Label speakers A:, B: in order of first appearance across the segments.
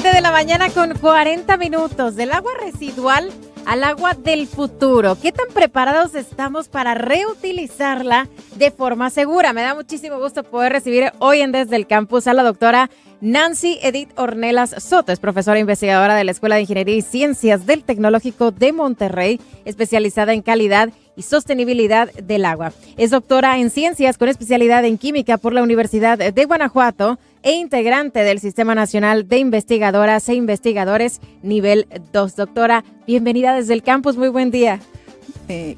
A: 7 de la mañana con 40 minutos, del agua residual al agua del futuro. ¿Qué tan preparados estamos para reutilizarla de forma segura? Me da muchísimo gusto poder recibir hoy en Desde el Campus a la doctora Nancy Edith Ornelas Soto. Es profesora investigadora de la Escuela de Ingeniería y Ciencias del Tecnológico de Monterrey, especializada en calidad y sostenibilidad del agua. Es doctora en Ciencias con especialidad en Química por la Universidad de Guanajuato e integrante del Sistema Nacional de Investigadoras e Investigadores Nivel 2. Doctora, bienvenida desde el campus, muy buen día.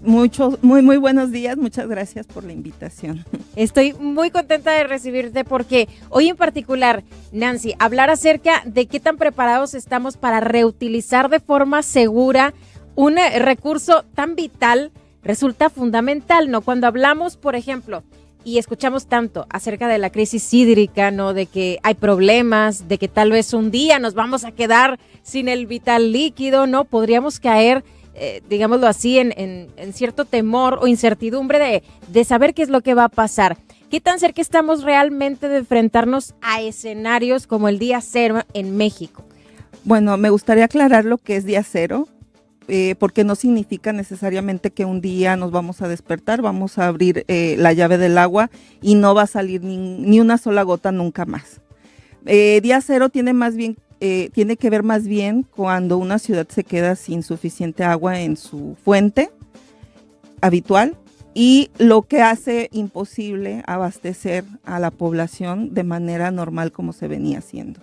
B: Muy buenos días, muchas gracias por la invitación.
A: Estoy muy contenta de recibirte porque hoy en particular, Nancy, hablar acerca de qué tan preparados estamos para reutilizar de forma segura un recurso tan vital resulta fundamental, ¿no? Cuando hablamos, por ejemplo, y escuchamos tanto acerca de la crisis hídrica, ¿no? De que hay problemas, de que tal vez un día nos vamos a quedar sin el vital líquido, ¿no? Podríamos caer, digámoslo así, en cierto temor o incertidumbre de saber qué es lo que va a pasar. ¿Qué tan cerca estamos realmente de enfrentarnos a escenarios como el día cero en México?
B: Bueno, me gustaría aclarar lo que es día cero. Porque no significa necesariamente que un día nos vamos a despertar, vamos a abrir la llave del agua y no va a salir ni una sola gota nunca más. Día cero tiene que ver más bien cuando una ciudad se queda sin suficiente agua en su fuente habitual y lo que hace imposible abastecer a la población de manera normal como se venía haciendo.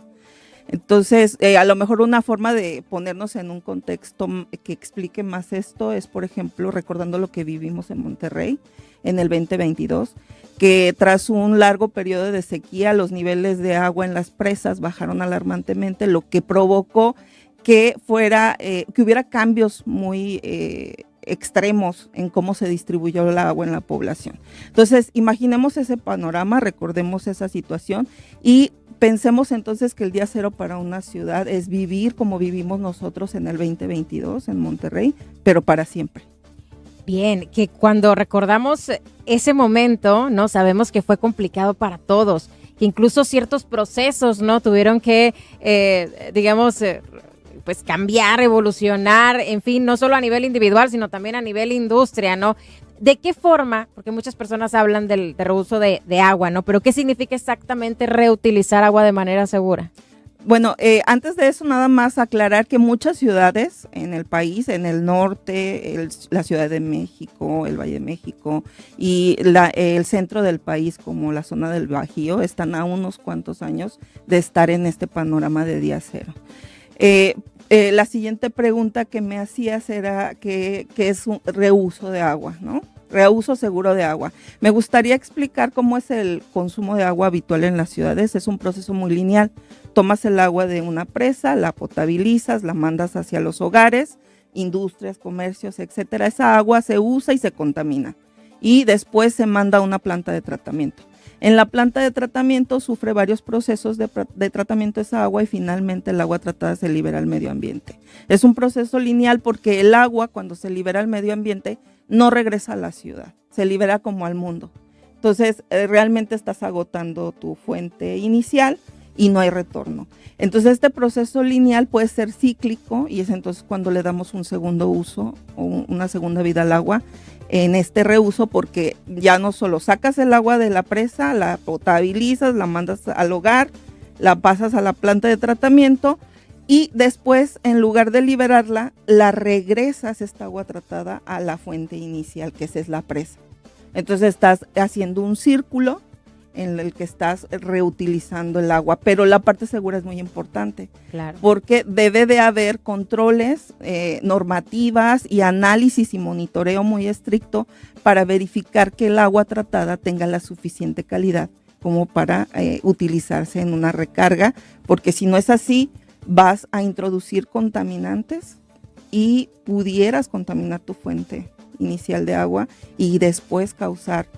B: Entonces, a lo mejor una forma de ponernos en un contexto que explique más esto es, por ejemplo, recordando lo que vivimos en Monterrey en el 2022, que tras un largo periodo de sequía, los niveles de agua en las presas bajaron alarmantemente, lo que provocó que hubiera cambios muy extremos en cómo se distribuyó el agua en la población. Entonces, imaginemos ese panorama, recordemos esa situación y pensemos entonces que el día cero para una ciudad es vivir como vivimos nosotros en el 2022 en Monterrey, pero para siempre.
A: Bien, que cuando recordamos ese momento, ¿no? Sabemos que fue complicado para todos, que incluso ciertos procesos, ¿no? Tuvieron que, pues cambiar, evolucionar, en fin, no solo a nivel individual, sino también a nivel industria, ¿no? ¿De qué forma? Porque muchas personas hablan del reuso de agua, ¿no? Pero ¿qué significa exactamente reutilizar agua de manera segura?
B: Bueno, antes de eso nada más aclarar que muchas ciudades en el país, en el norte, la Ciudad de México, el Valle de México y el centro del país como la zona del Bajío están a unos cuantos años de estar en este panorama de día cero. La siguiente pregunta que me hacías era ¿qué es un reuso de agua, ¿no? Reuso seguro de agua. Me gustaría explicar cómo es el consumo de agua habitual en las ciudades. Es un proceso muy lineal. Tomas el agua de una presa, la potabilizas, la mandas hacia los hogares, industrias, comercios, etcétera. Esa agua se usa y se contamina y después se manda a una planta de tratamiento. En la planta de tratamiento sufre varios procesos de tratamiento de esa agua y finalmente el agua tratada se libera al medio ambiente. Es un proceso lineal porque el agua cuando se libera al medio ambiente no regresa a la ciudad, se libera como al mundo. Entonces realmente estás agotando tu fuente inicial y no hay retorno. Entonces este proceso lineal puede ser cíclico y es entonces cuando le damos un segundo uso o una segunda vida al agua en este reuso, porque ya no solo sacas el agua de la presa, la potabilizas, la mandas al hogar, la pasas a la planta de tratamiento y después en lugar de liberarla, la regresas esta agua tratada a la fuente inicial, que esa es la presa. Entonces estás haciendo un círculo en el que estás reutilizando el agua, pero la parte segura es muy importante,
A: claro,
B: porque debe de haber controles, normativas y análisis y monitoreo muy estricto para verificar que el agua tratada tenga la suficiente calidad como para utilizarse en una recarga, porque si no es así, vas a introducir contaminantes y pudieras contaminar tu fuente inicial de agua y después causar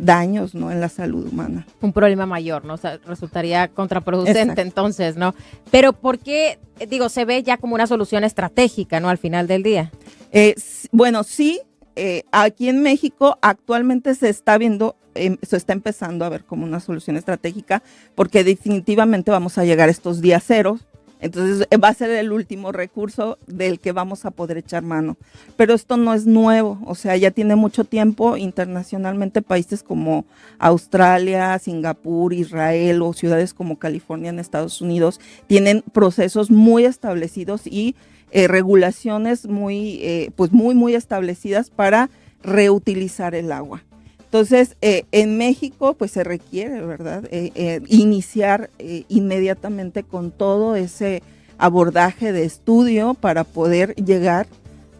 B: daños, ¿no?, en la salud humana.
A: Un problema mayor, ¿no? O sea, resultaría contraproducente. Exacto. Entonces, ¿no? Pero ¿por qué, se ve ya como una solución estratégica, ¿no?, al final del día?
B: Bueno, sí, aquí en México actualmente se está viendo, se está empezando a ver como una solución estratégica, porque definitivamente vamos a llegar a estos días ceros. Entonces va a ser el último recurso del que vamos a poder echar mano. Pero esto no es nuevo, o sea, ya tiene mucho tiempo internacionalmente. Países como Australia, Singapur, Israel o ciudades como California en Estados Unidos tienen procesos muy establecidos y regulaciones muy establecidas para reutilizar el agua. Entonces, en México, pues se requiere, ¿verdad?, iniciar inmediatamente con todo ese abordaje de estudio para poder llegar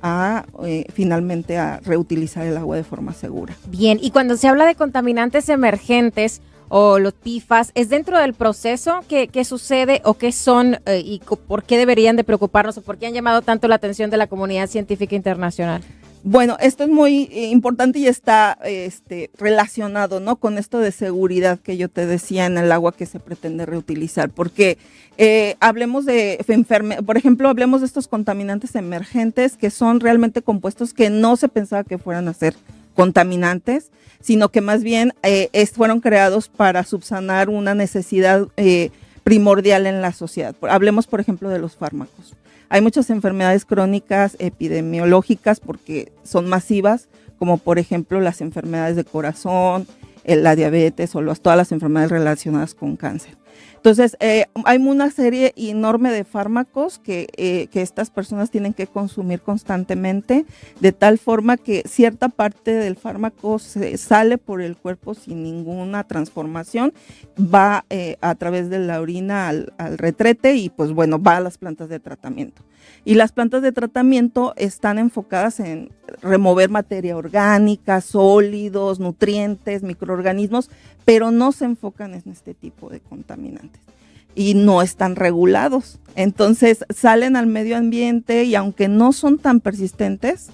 B: a finalmente a reutilizar el agua de forma segura.
A: Bien, y cuando se habla de contaminantes emergentes o los PFAS, ¿es dentro del proceso que sucede o qué son y por qué deberían de preocuparnos o por qué han llamado tanto la atención de la comunidad científica internacional?
B: Bueno, esto es muy importante y está relacionado, ¿no?, con esto de seguridad que yo te decía en el agua que se pretende reutilizar, porque hablemos de por ejemplo, hablemos de estos contaminantes emergentes que son realmente compuestos que no se pensaba que fueran a ser contaminantes, sino que más bien fueron creados para subsanar una necesidad primordial en la sociedad. Hablemos, por ejemplo, de los fármacos. Hay muchas enfermedades crónicas epidemiológicas porque son masivas, como por ejemplo las enfermedades de corazón, la diabetes o todas las enfermedades relacionadas con cáncer. Entonces, hay una serie enorme de fármacos que estas personas tienen que consumir constantemente, de tal forma que cierta parte del fármaco se sale por el cuerpo sin ninguna transformación, va a través de la orina al retrete y pues bueno, va a las plantas de tratamiento. Y las plantas de tratamiento están enfocadas en remover materia orgánica, sólidos, nutrientes, microorganismos, pero no se enfocan en este tipo de contaminantes y no están regulados. Entonces salen al medio ambiente y aunque no son tan persistentes,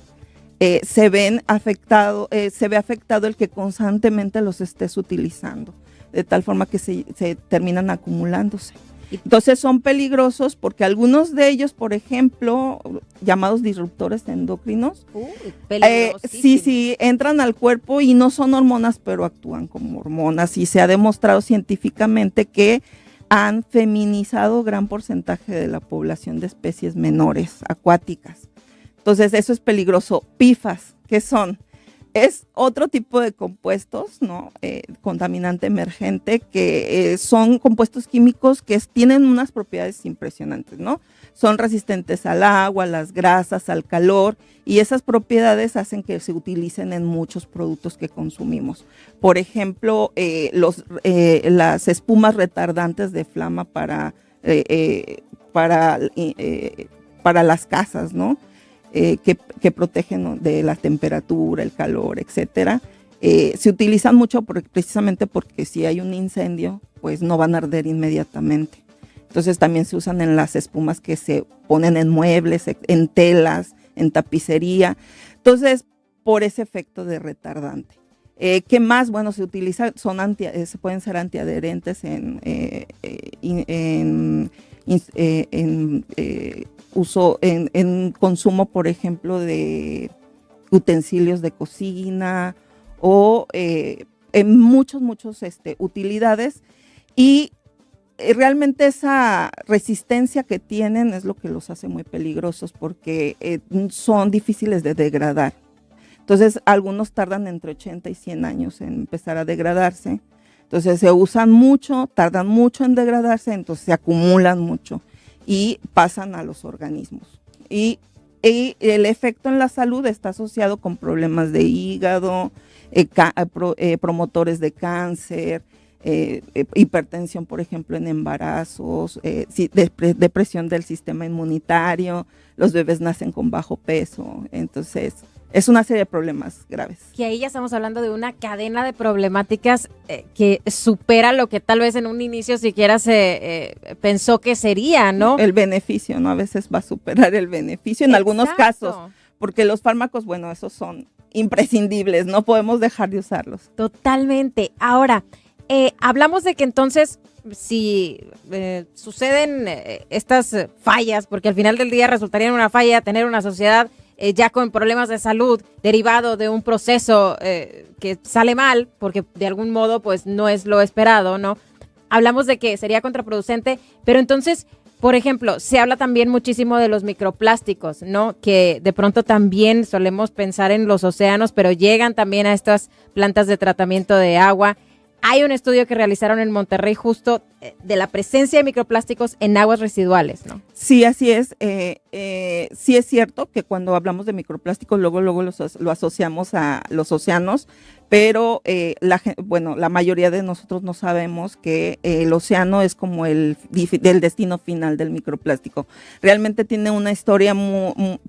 B: se ve afectado el que constantemente los estés utilizando, de tal forma que se terminan acumulándose. Entonces son peligrosos porque algunos de ellos, por ejemplo, llamados disruptores endocrinos, sí, entran al cuerpo y no son hormonas, pero actúan como hormonas y se ha demostrado científicamente que han feminizado gran porcentaje de la población de especies menores, acuáticas. Entonces eso es peligroso. PFAS, ¿qué son? Es otro tipo de compuestos, ¿no? Contaminante emergente, que son compuestos químicos que tienen unas propiedades impresionantes, ¿no? Son resistentes al agua, a las grasas, al calor, y esas propiedades hacen que se utilicen en muchos productos que consumimos. Por ejemplo, las espumas retardantes de flama para las casas, ¿no? Que protegen de la temperatura, el calor, etcétera. Se utilizan mucho precisamente porque si hay un incendio, pues no van a arder inmediatamente. Entonces también se usan en las espumas que se ponen en muebles, en telas, en tapicería. Entonces, por ese efecto de retardante. ¿Qué más? Bueno, se utiliza, se pueden ser antiadherentes uso en consumo, por ejemplo, de utensilios de cocina o en muchos utilidades, y realmente esa resistencia que tienen es lo que los hace muy peligrosos porque son difíciles de degradar. Entonces algunos tardan entre 80 y 100 años en empezar a degradarse. Entonces se usan mucho, tardan mucho en degradarse, entonces se acumulan mucho y pasan a los organismos. Y el efecto en la salud está asociado con problemas de hígado, promotores de cáncer, hipertensión, por ejemplo, en embarazos, depresión del sistema inmunitario, los bebés nacen con bajo peso, entonces es una serie de problemas graves.
A: Que ahí ya estamos hablando de una cadena de problemáticas que supera lo que tal vez en un inicio siquiera se pensó que sería, ¿no?
B: El beneficio, ¿no? A veces va a superar el beneficio en algunos casos, porque los fármacos, bueno, esos son imprescindibles, no podemos dejar de usarlos.
A: Totalmente. Ahora, hablamos de que entonces si suceden estas fallas, porque al final del día resultaría en una falla tener una sociedad ya con problemas de salud derivado de un proceso que sale mal, porque de algún modo pues no es lo esperado, ¿no? Hablamos de que sería contraproducente, pero entonces, por ejemplo, se habla también muchísimo de los microplásticos, ¿no? Que de pronto también solemos pensar en los océanos, pero llegan también a estas plantas de tratamiento de agua. Hay un estudio que realizaron en Monterrey justo de la presencia de microplásticos en aguas residuales, ¿no?
B: Sí, así es. Sí es cierto que cuando hablamos de microplásticos, luego lo asociamos a los océanos, pero la mayoría de nosotros no sabemos que el océano es como el destino final del microplástico. Realmente tiene una historia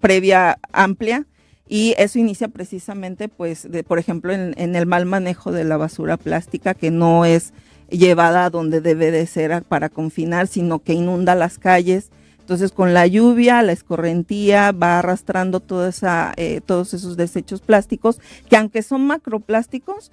B: previa amplia. Y eso inicia precisamente, pues, por ejemplo, en el mal manejo de la basura plástica, que no es llevada a donde debe de ser para confinar, sino que inunda las calles. Entonces, con la lluvia, la escorrentía va arrastrando todos esos desechos plásticos, que aunque son macroplásticos,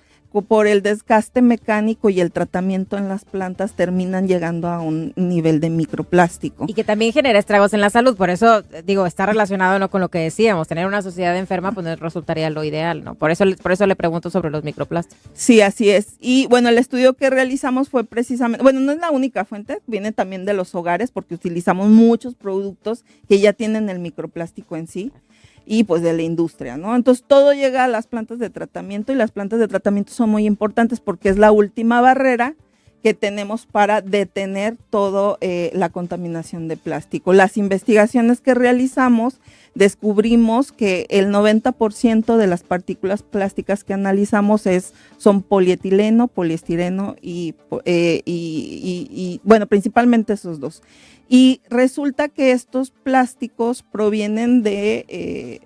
B: por el desgaste mecánico y el tratamiento en las plantas terminan llegando a un nivel de microplástico.
A: Y que también genera estragos en la salud, por eso digo, está relacionado, ¿no?, con lo que decíamos, tener una sociedad enferma pues no resultaría lo ideal, ¿no? Por eso le pregunto sobre los microplásticos.
B: Sí, así es. Y bueno, el estudio que realizamos fue precisamente, bueno, no es la única fuente, viene también de los hogares porque utilizamos muchos productos que ya tienen el microplástico en sí. Y pues de la industria, ¿no? Entonces todo llega a las plantas de tratamiento y las plantas de tratamiento son muy importantes porque es la última barrera que tenemos para detener toda la contaminación de plástico. Las investigaciones que realizamos descubrimos que el 90% de las partículas plásticas que analizamos son polietileno, poliestireno y bueno, principalmente esos dos. Y resulta que estos plásticos provienen de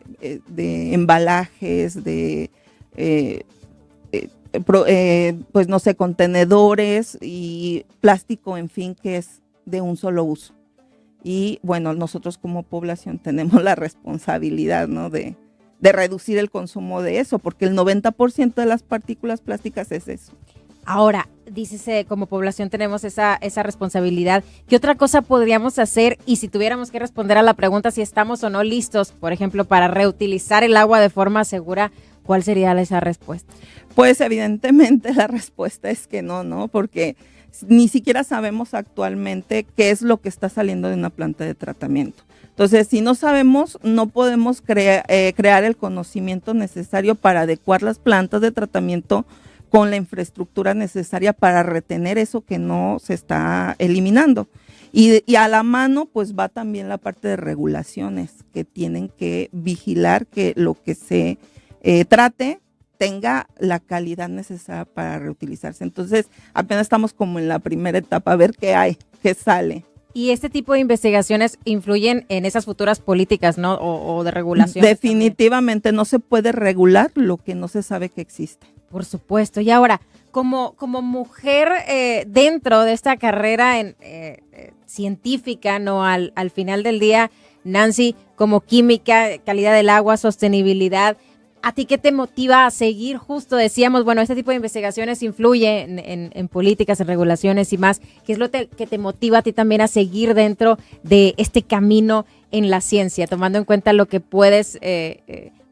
B: embalajes, pues no sé, contenedores y plástico, en fin, que es de un solo uso. Y bueno, nosotros como población tenemos la responsabilidad, ¿no?, de reducir el consumo de eso, porque el 90% de las partículas plásticas es eso.
A: Ahora, dícese, como población tenemos esa responsabilidad. ¿Qué otra cosa podríamos hacer? Y si tuviéramos que responder a la pregunta si estamos o no listos, por ejemplo, para reutilizar el agua de forma segura, ¿cuál sería esa respuesta?
B: Pues evidentemente la respuesta es que no, porque ni siquiera sabemos actualmente qué es lo que está saliendo de una planta de tratamiento. Entonces, si no sabemos, no podemos crear el conocimiento necesario para adecuar las plantas de tratamiento con la infraestructura necesaria para retener eso que no se está eliminando. Y a la mano, pues va también la parte de regulaciones que tienen que vigilar que lo que se trate tenga la calidad necesaria para reutilizarse. Entonces, apenas estamos como en la primera etapa, a ver qué hay, qué sale.
A: ¿Y este tipo de investigaciones influyen en esas futuras políticas, ¿no? O de regulación?
B: Definitivamente también. No se puede regular lo que no se sabe que existe.
A: Por supuesto. Y ahora, como mujer dentro de esta carrera científica, ¿no? Al final del día, Nancy, como química, calidad del agua, sostenibilidad, ¿a ti qué te motiva a seguir? Justo decíamos, bueno, este tipo de investigaciones influye en políticas, en regulaciones y más. ¿Qué es lo que te motiva a ti también a seguir dentro de este camino en la ciencia, tomando en cuenta lo que puedes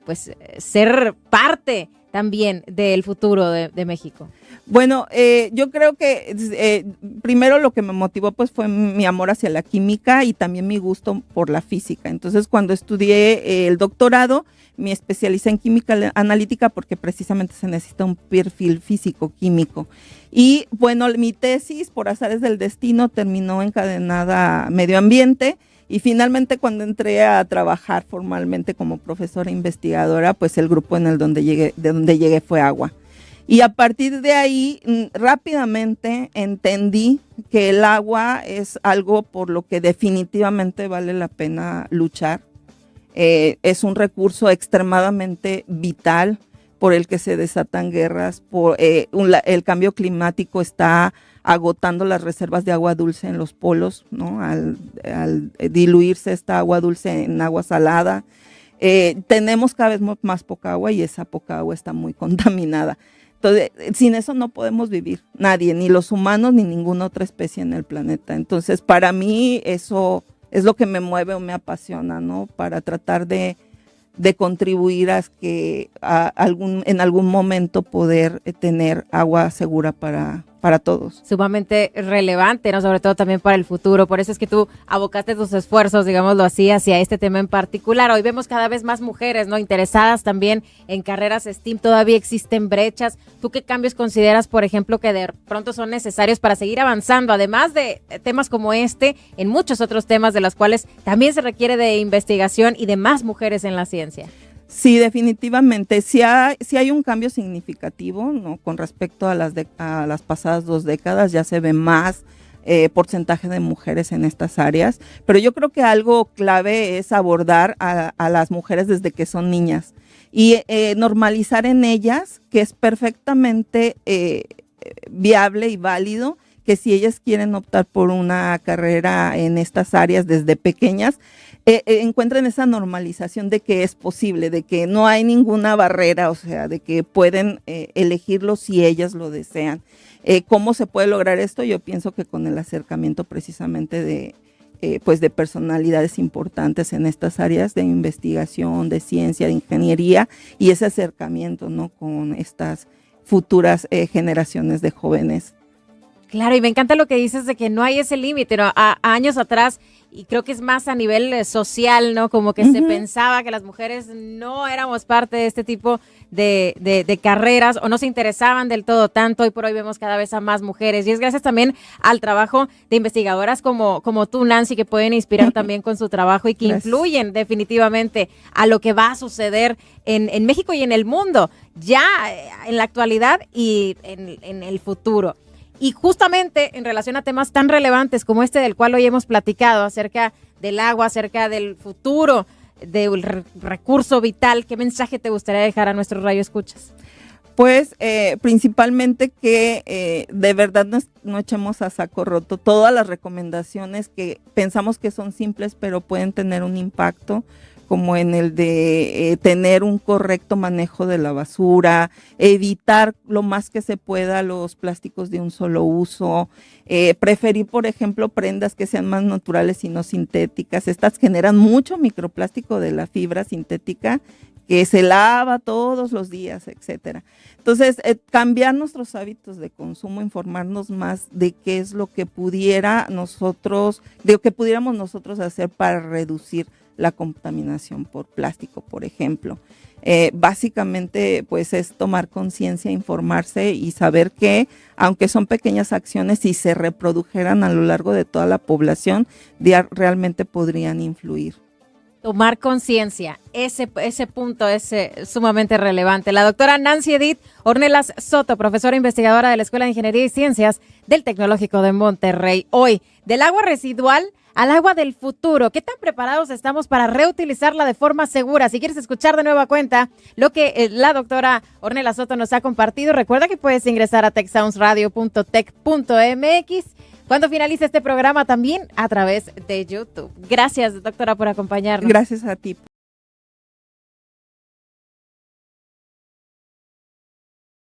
A: pues ser parte también del futuro de México?
B: Bueno, yo creo que primero lo que me motivó pues fue mi amor hacia la química y también mi gusto por la física. Entonces, cuando estudié el doctorado, me especialicé en química analítica porque precisamente se necesita un perfil físico-químico. Y bueno, mi tesis, por azares del destino, terminó encadenada a medio ambiente. Y finalmente, cuando entré a trabajar formalmente como profesora investigadora, pues el grupo de donde llegué fue agua. Y a partir de ahí, rápidamente entendí que el agua es algo por lo que definitivamente vale la pena luchar. Es un recurso extremadamente vital por el que se desatan guerras, el cambio climático está agotando las reservas de agua dulce en los polos, ¿no? Al diluirse esta agua dulce en agua salada, tenemos cada vez más poca agua y esa poca agua está muy contaminada. Entonces, sin eso no podemos vivir, nadie, ni los humanos ni ninguna otra especie en el planeta. Entonces, para mí eso es lo que me mueve o me apasiona, ¿no? Para tratar de contribuir a que en algún momento poder tener agua segura para todos.
A: Sumamente relevante, ¿no? Sobre todo también para el futuro. Por eso es que tú abocaste tus esfuerzos, digámoslo así, hacia este tema en particular. Hoy vemos cada vez más mujeres, ¿no? Interesadas también en carreras STEAM. Todavía existen brechas. ¿Tú qué cambios consideras, por ejemplo, que de pronto son necesarios para seguir avanzando? Además de temas como este, en muchos otros temas de los cuales también se requiere de investigación y de más mujeres en la ciencia.
B: Sí, definitivamente. Sí hay un cambio significativo, ¿no? Con respecto a las pasadas 2 décadas, ya se ve más porcentaje de mujeres en estas áreas, pero yo creo que algo clave es abordar a las mujeres desde que son niñas y normalizar en ellas que es perfectamente viable y válido que si ellas quieren optar por una carrera en estas áreas desde pequeñas, encuentren esa normalización de que es posible, de que no hay ninguna barrera, o sea, de que pueden elegirlo si ellas lo desean. ¿Cómo se puede lograr esto? Yo pienso que con el acercamiento precisamente de personalidades importantes en estas áreas de investigación, de ciencia, de ingeniería, y ese acercamiento, ¿no? Con estas futuras generaciones de jóvenes.
A: Claro, y me encanta lo que dices de que no hay ese límite, ¿no? A años atrás, y creo que es más a nivel social, ¿no? Como que se pensaba que las mujeres no éramos parte de este tipo de carreras o no se interesaban del todo tanto. Hoy por hoy vemos cada vez a más mujeres y es gracias también al trabajo de investigadoras como tú, Nancy, que pueden inspirar también con su trabajo y que influyen definitivamente a lo que va a suceder en México y en el mundo, ya en la actualidad y en el futuro. Y justamente en relación a temas tan relevantes como este del cual hoy hemos platicado, acerca del agua, acerca del futuro, del recurso vital, ¿qué mensaje te gustaría dejar a nuestros radioescuchas?
B: Pues principalmente que de verdad no echemos a saco roto todas las recomendaciones que pensamos que son simples, pero pueden tener un impacto, como en el de tener un correcto manejo de la basura, evitar lo más que se pueda los plásticos de un solo uso, preferir, por ejemplo, prendas que sean más naturales y no sintéticas. Estas generan mucho microplástico de la fibra sintética que se lava todos los días, etcétera. Entonces, cambiar nuestros hábitos de consumo, informarnos más de qué es lo que pudiéramos nosotros hacer para reducir la contaminación por plástico, por ejemplo. Básicamente, pues es tomar conciencia, informarse y saber que, aunque son pequeñas acciones, si se reprodujeran a lo largo de toda la población, realmente podrían influir.
A: Tomar conciencia, ese punto es sumamente relevante. La doctora Nancy Edith Ornelas Soto, profesora investigadora de la Escuela de Ingeniería y Ciencias del Tecnológico de Monterrey. Hoy, del agua residual al agua del futuro. ¿Qué tan preparados estamos para reutilizarla de forma segura? Si quieres escuchar de nueva cuenta lo que la doctora Ornelas Soto nos ha compartido, recuerda que puedes ingresar a techsoundsradio.tech.mx cuando finalice este programa también a través de YouTube. Gracias, doctora, por acompañarnos.
B: Gracias a ti.